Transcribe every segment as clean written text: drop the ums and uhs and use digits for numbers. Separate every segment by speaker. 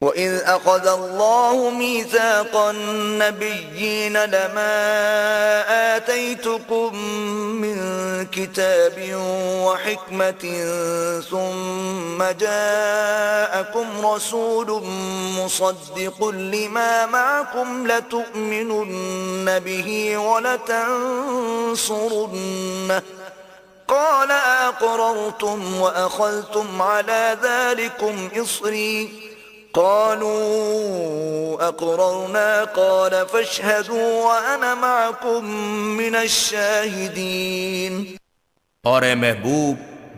Speaker 1: وَإِذْ أَخَذَ اللَّهُ مِيثَاقَ النَّبِيِّينَ لَمَا آتَيْتُكُم مِّن كِتَابٍ وَحِكْمَةٍ ثُمَّ جَاءَكُمْ رَسُولٌ مُصَدِّقٌ لِّمَا مَعَكُمْ لَتُؤْمِنُنَّ بِهِ وَلَتَنصُرُنَّهُ قَالَ أَقْرَرْتُمْ وَأَخَذْتُمْ عَلَى ذَلِكُمْ إِصْرِي قالوا اقررنا قال فاشهدوا وانا معكم من الشاهدين۔
Speaker 2: اور اے محبوب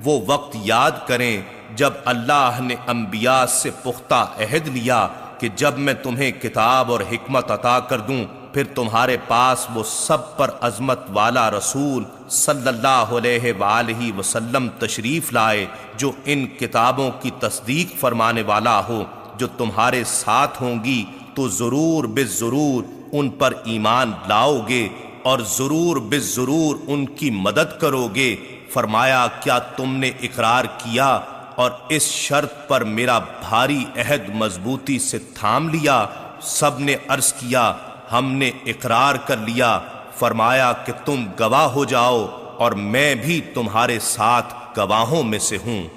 Speaker 2: وہ وقت یاد کریں جب اللہ نے انبیاء سے پختہ عہد لیا کہ جب میں تمہیں کتاب اور حکمت عطا کر دوں پھر تمہارے پاس وہ سب پر عظمت والا رسول صلی اللہ علیہ وآلہ وسلم تشریف لائے جو ان کتابوں کی تصدیق فرمانے والا ہو جو تمہارے ساتھ ہوں گی تو ضرور بالضرور ان پر ایمان لاؤ گے اور ضرور بالضرور ان کی مدد کرو گے۔ فرمایا کیا تم نے اقرار کیا اور اس شرط پر میرا بھاری عہد مضبوطی سے تھام لیا؟ سب نے عرض کیا ہم نے اقرار کر لیا۔ فرمایا کہ تم گواہ ہو جاؤ اور میں بھی تمہارے ساتھ گواہوں میں سے ہوں۔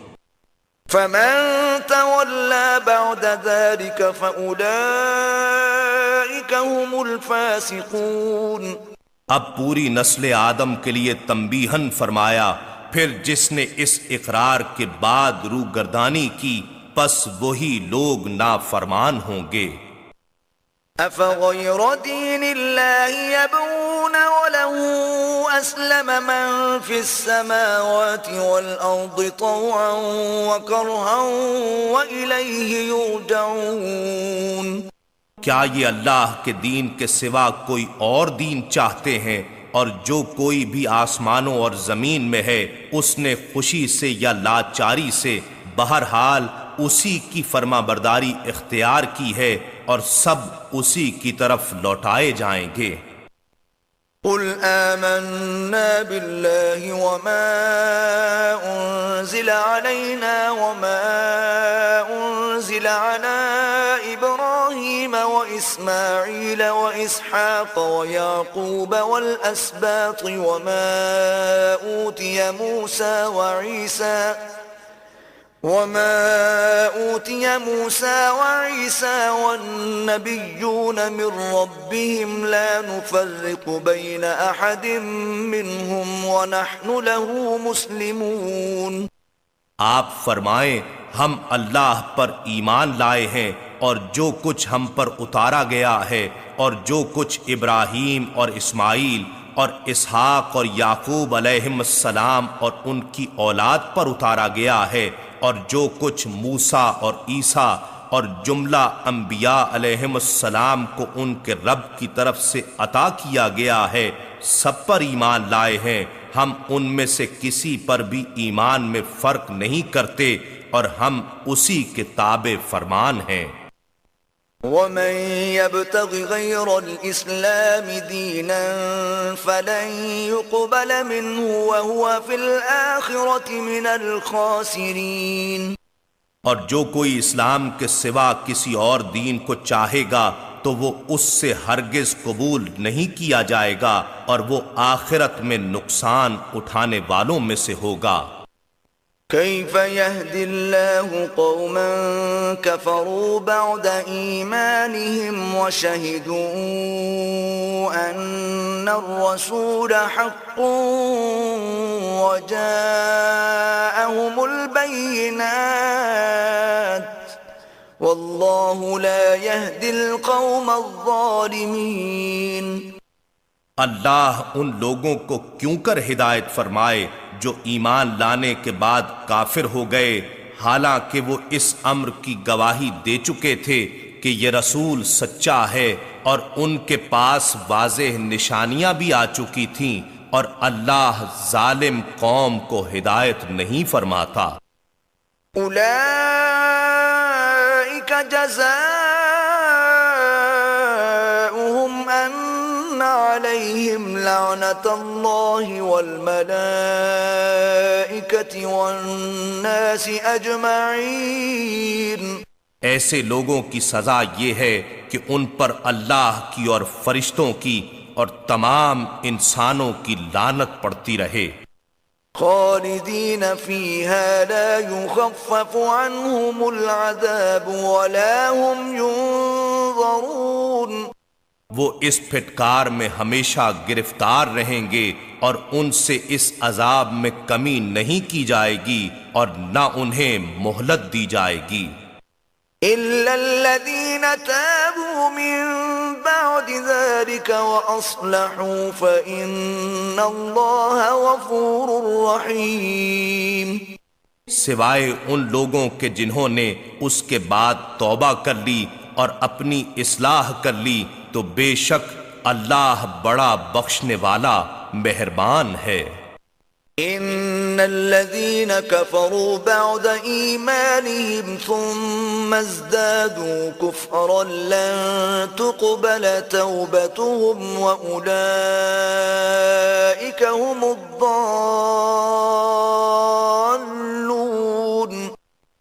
Speaker 1: فَمَن تَوَلَّى بَعْدَ ذَلِكَ فَأُولَئِكَ هُمُ الْفَاسِقُونَ۔
Speaker 2: اب پوری نسل آدم کے لیے تنبیہاً فرمایا پھر جس نے اس اقرار کے بعد روگردانی کی پس وہی لوگ نافرمان ہوں گے۔
Speaker 1: أَفَغَيْرَ دِينِ اللَّهِ يَبْغُونَ وَلَهُ أَسْلَمَ مَن فِي السَّمَاوَاتِ وَالْأَرْضِ طَوْعًا وَكَرْهًا وَإِلَيْهِ يُرْجَعُونَ۔
Speaker 2: کیا یہ اللہ کے دین کے سوا کوئی اور دین چاہتے ہیں؟ اور جو کوئی بھی آسمانوں اور زمین میں ہے اس نے خوشی سے یا لاچاری سے بہرحال اسی کی فرما برداری اختیار کی ہے اور سب اسی کی طرف لوٹائے جائیں گے۔
Speaker 1: قل آمنا بالله وما أنزل علينا وما أنزل على إبراهيم وإسماعيل وإسحاق ويعقوب والأسباط وما أوتي موسى وعيسى والنبيون من ربهم لا نفرق بين أحد منهم ونحن له مسلمون۔
Speaker 2: آپ فرمائیں ہم اللہ پر ایمان لائے ہیں اور جو کچھ ہم پر اتارا گیا ہے اور جو کچھ ابراہیم اور اسماعیل اور اسحاق اور یعقوب علیہم السلام اور ان کی اولاد پر اتارا گیا ہے اور جو کچھ موسیٰ اور عیسیٰ اور جملہ انبیاء علیہم السلام کو ان کے رب کی طرف سے عطا کیا گیا ہے سب پر ایمان لائے ہیں۔ ہم ان میں سے کسی پر بھی ایمان میں فرق نہیں کرتے اور ہم اسی کے تابع فرمان ہیں۔
Speaker 1: وَمَن يَبْتَغِ غَيْرَ الْإِسْلَامِ دِينًا فَلَن يُقْبَلَ مِنْهُ وَهُوَ فِي الْآخِرَةِ مِنَ الْخَاسِرِينَ۔
Speaker 2: اور جو کوئی اسلام کے سوا کسی اور دین کو چاہے گا تو وہ اس سے ہرگز قبول نہیں کیا جائے گا اور وہ آخرت میں نقصان اٹھانے والوں میں سے ہوگا۔
Speaker 1: كيف يهدي الله قوما كفروا بعد إيمانهم وشهدوا أن الرسول حق وجاءهم البينات والله لا يهدي القوم الظالمين۔
Speaker 2: اللہ ان لوگوں کو کیوں کر ہدایت فرمائے جو ایمان لانے کے بعد کافر ہو گئے حالانکہ وہ اس امر کی گواہی دے چکے تھے کہ یہ رسول سچا ہے اور ان کے پاس واضح نشانیاں بھی آ چکی تھیں اور اللہ ظالم قوم کو ہدایت نہیں فرماتا۔
Speaker 1: اولئک جزاؤہم ان علیہم لعنت اللہ والملائکۃ والناس اجمعین۔
Speaker 2: ایسے لوگوں کی سزا یہ ہے کہ ان پر اللہ کی اور فرشتوں کی اور تمام انسانوں کی لعنت پڑتی رہے۔
Speaker 1: خالدین فیہا لا یخفف عنہم العذاب ولا هم ینظرون۔
Speaker 2: وہ اس پھٹکار میں ہمیشہ گرفتار رہیں گے اور ان سے اس عذاب میں کمی نہیں کی جائے گی اور نہ انہیں مہلت دی جائے گی۔
Speaker 1: إلا الذين تابوا من بعد ذلك وأصلحوا فإن الله غفور رحيم۔
Speaker 2: سوائے ان لوگوں کے جنہوں نے اس کے بعد توبہ کر لی اور اپنی اصلاح کر لی تو بے شک اللہ بڑا بخشنے والا مہربان ہے۔
Speaker 1: إن الذين كفروا بعد إيمانهم ثم ازدادوا كفرا لن تقبل توبتهم وأولئك هم الضالون۔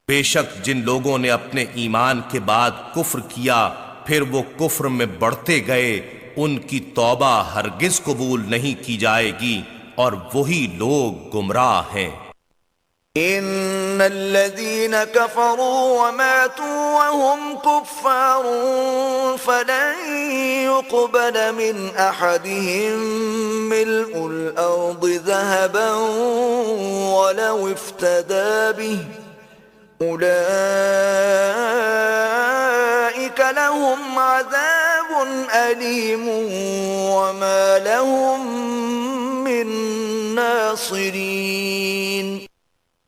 Speaker 2: بے شک جن لوگوں نے اپنے ایمان کے بعد کفر کیا پھر وہ کفر میں بڑھتے گئے ان کی توبہ ہرگز قبول نہیں کی جائے گی اور وہی لوگ گمراہ ہیں۔
Speaker 1: ان الذين كفروا وماتوا وهم كفار فلن يقبل من احدهم ملء الارض ذهبا ولو افتدى به اولئك لهم عذاب الیم وما لهم من ناصرین۔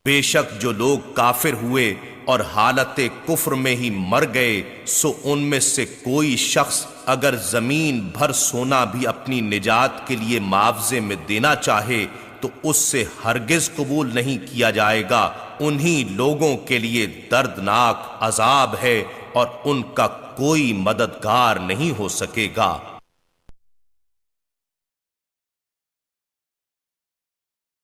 Speaker 2: بے شک جو لوگ کافر ہوئے اور حالت کفر میں ہی مر گئے سو ان میں سے کوئی شخص اگر زمین بھر سونا بھی اپنی نجات کے لیے معاوضے میں دینا چاہے تو اس سے ہرگز قبول نہیں کیا جائے گا۔ انہی لوگوں کے لیے دردناک عذاب ہے اور ان کا کوئی مددگار نہیں ہو سکے گا۔